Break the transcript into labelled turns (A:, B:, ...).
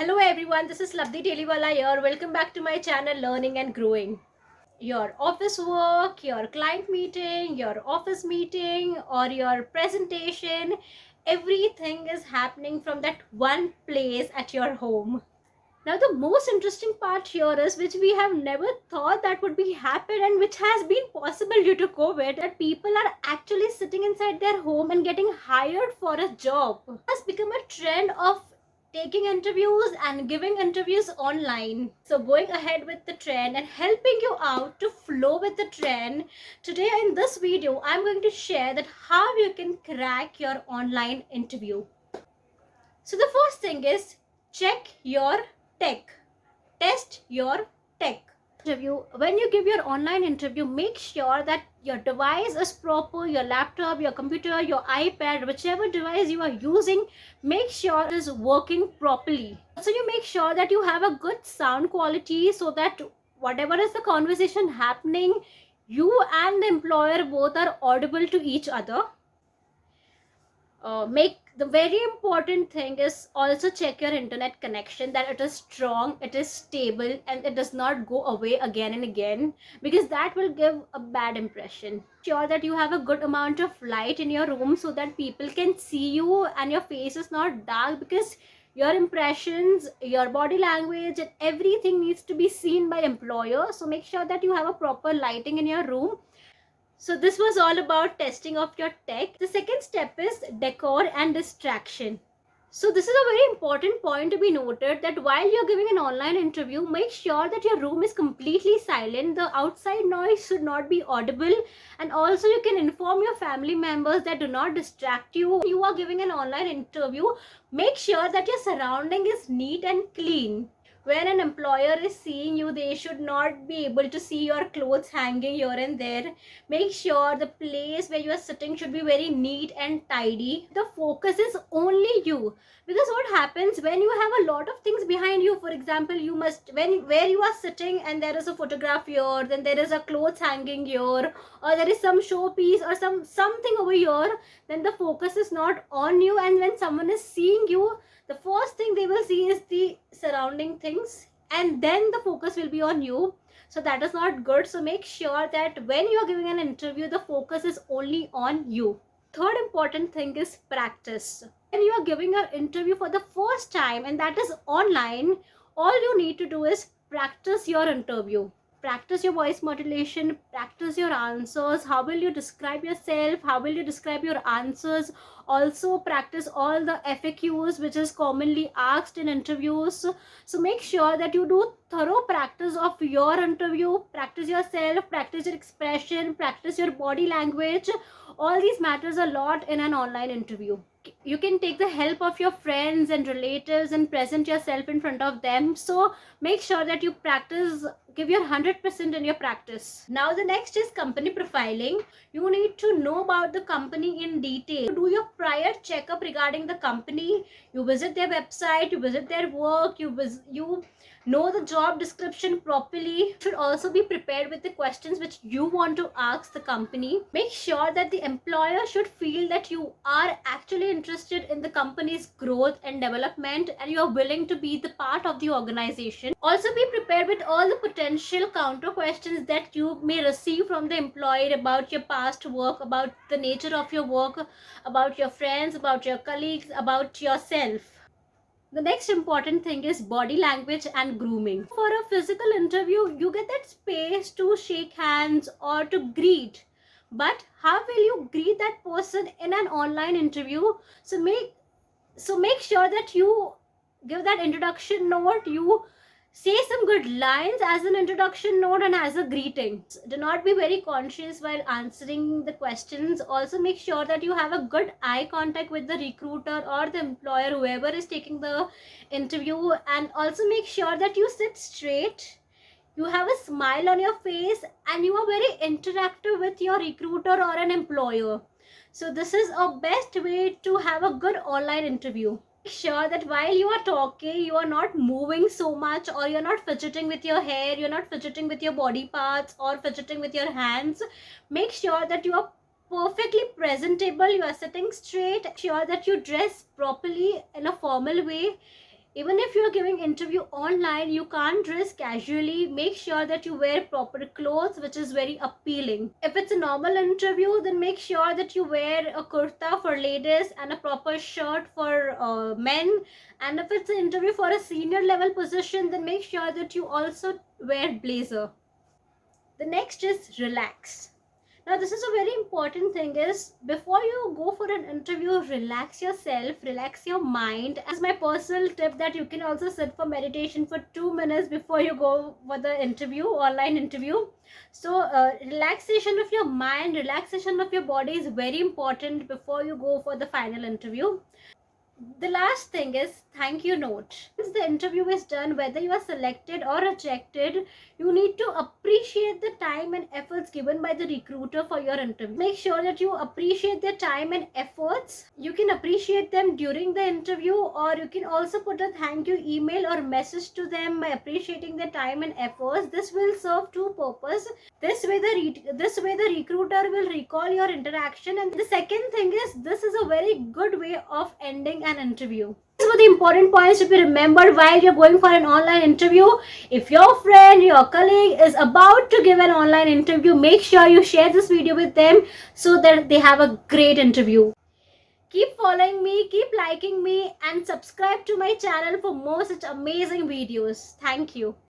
A: Hello everyone, this is Labdi Teliwala here. Welcome back to my channel Learning and Growing. Your office work, your client meeting, your office meeting or your presentation, everything is happening from that one place at your home. Now the most interesting part here is which we have never thought that would be happen and which has been possible due to COVID, that people are actually sitting inside their home and getting hired for a job. It has become a trend of taking interviews and giving interviews online. So going ahead with the trend and helping you out to flow with the trend, today in this video I'm going to share that how you can crack your online interview. So the first thing is check your tech. Test your tech. Interview. When you give your online interview, make sure that your device is proper, your laptop, your computer, your iPad, whichever device you are using, make sure it is working properly. So you make sure that you have a good sound quality so that whatever is the conversation happening, you and the employer both are audible to each other. Make the very important thing is also check your internet connection, that it is strong, it is stable, and it does not go away again and again, because that will give a bad impression. Sure that you have a good amount of light in your room so that people can see you and your face is not dark, because your impressions, your body language and everything needs to be seen by employer. So make sure that you have a proper lighting in your room. So this was all about testing of your tech. The second step is decor and distraction. So this is a very important point to be noted, that while you're giving an online interview, make sure that your room is completely silent. The outside noise should not be audible, and also you can inform your family members that do not distract you. You are giving an online interview, make sure that your surrounding is neat and clean. When an employer is seeing you, they should not be able to see your clothes hanging here and there. Make sure the place where you are sitting should be very neat and tidy. The focus is only you, because what happens when you have a lot of things behind you, for example, you must, when where you are sitting and there is a photograph here, then there is a clothes hanging here, or there is some showpiece or something over here, then the focus is not on you. And when someone is seeing you, the first thing they will see is the surrounding things, and then the focus will be on you. So that is not good. So make sure that when you are giving an interview, the focus is only on you. Third important thing is practice. When you are giving your interview for the first time, and that is online, all you need to do is practice your interview. Practice your voice modulation, practice your answers. How will you describe yourself? How will you describe your answers? Also practice all the FAQs which is commonly asked in interviews. So make sure that you do thorough practice of your interview. Practice yourself, practice your expression, practice your body language. All these matters a lot in an online interview. You can take the help of your friends and relatives and present yourself in front of them. So make sure that you practice, give your 100% in your practice. Now the next is company profiling. You need to know about the company in detail. You do your prior checkup regarding the company. You visit their website, you visit their work, you know the job description properly. You should also be prepared with the questions which you want to ask the company. Make sure that the employer should feel that you are actually interested in the company's growth and development, and you are willing to be the part of the organization. Also be prepared with all the potential counter questions that you may receive from the employer about your past work, about the nature of your work, about your friends, about your colleagues, about yourself. The next important thing is body language and grooming. For a physical interview, you get that space to shake hands or to greet. But how will you greet that person in an online interview? So make sure that you give that introduction note, you say some good lines as an introduction note and as a greeting. Do not be very conscious while answering the questions. Also make sure that you have a good eye contact with the recruiter or the employer, whoever is taking the interview. And also make sure that you sit straight, you have a smile on your face, and you are very interactive with your recruiter or an employer. So this is a best way to have a good online interview. Make sure that while you are talking, you are not moving so much, or you're not fidgeting with your hair, you're not fidgeting with your body parts or fidgeting with your hands. Make sure that you are perfectly presentable, you are sitting straight. Sure that you dress properly in a formal way. Even if you're giving interview online, you can't dress casually. Make sure that you wear proper clothes which is very appealing. If it's a normal interview, then make sure that you wear a kurta for ladies and a proper shirt for men. And if it's an interview for a senior level position, then make sure that you also wear blazer. The next is relax. Now this is a very important thing, is before you go for an interview, relax yourself, relax your mind. As my personal tip, that you can also sit for meditation for 2 minutes before you go for the interview, online interview. So relaxation of your mind, relaxation of your body is very important before you go for the final interview. The last thing is thank you note. Once the interview is done, whether you are selected or rejected, you need to appreciate the time and efforts given by the recruiter for your interview. Make sure that you appreciate their time and efforts. You can appreciate them during the interview, or you can also put a thank you email or message to them by appreciating their time and efforts. This will serve two purposes. This way the recruiter will recall your interaction. And the second thing is, this is a very good way of ending an interview. These were the important points to be remembered while you're going for an online interview. If your friend, your colleague is about to give an online interview, make sure you share this video with them so that they have a great interview. Keep following me, keep liking me, and subscribe to my channel for more such amazing videos. Thank you.